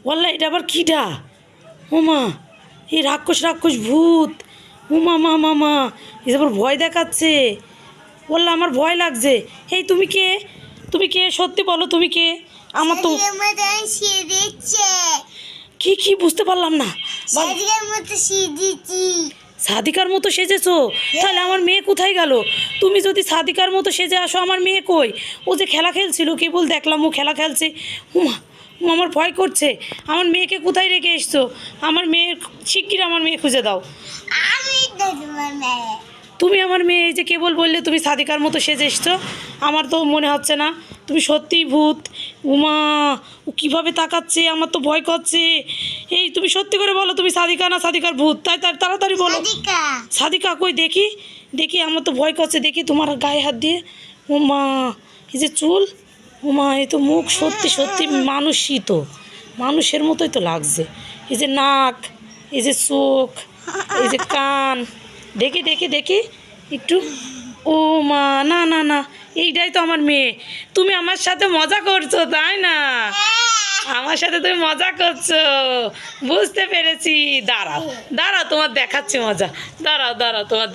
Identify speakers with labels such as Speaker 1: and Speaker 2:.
Speaker 1: বললা এটা আবার কিডা? ওমা, এই রাক্ষস রাক্ষস ভূত। উমা মা মা মা, এই আবার ভয় দেখাচ্ছে। বললা আমার ভয় লাগছে। এই তুমি কে? তুমি কে সত্যি বলো, তুমি কে? আমার তো কি কি বুঝতে পারলাম না। সাদিকার মতো সেজেছো? তাহলে আমার মেয়ে কোথায় গেল? তুমি যদি সাদিকার মতো সেজে আসো, আমার মেয়ে কই? ও যে খেলা খেলছিল, কেবল দেখলাম ও খেলা খেলছে। উমা, আমার ভয় করছে। আমার মেয়েকে কোথায় রেখে এসছো? আমার মেয়ে, শিগগির আমার মেয়ে খুঁজে দাও। তুমি আমার মেয়ে, এই যে কেবল বললে তুমি সাদিকার মতো সেজে এসছো, আমার তো মনে হচ্ছে না তুমি সত্যিই ভূত। উমা, ও কীভাবে তাকাচ্ছে, আমার তো ভয় করছে। এই তুমি সত্যি করে বলো, তুমি সাদিকা না সাদিকার ভূত? তাড়াতাড়ি বলো। সাদিকা কই দেখি, দেখি, আমার তো ভয় করছে। দেখি তোমার গায়ে হাত দিয়ে। উমা, এই যে চুল। উমা, এই তো মুখ সত্যি সত্যি মানুষই তো, মানুষের মতোই তো লাগছে। এই যে নাক, এই যে চোখ, এই যে কান। দেখি দেখি দেখি একটু। ও মা, না না না, এইটাই তো আমার মেয়ে। তুমি আমার সাথে মজা করছো তাই না? আমার সাথে তুমি মজা করছো, বুঝতে পেরেছি। দাঁড়াও দাঁড়াও, তোমার দেখাচ্ছি মজা। দাঁড়াও দাঁড়াও, তোমার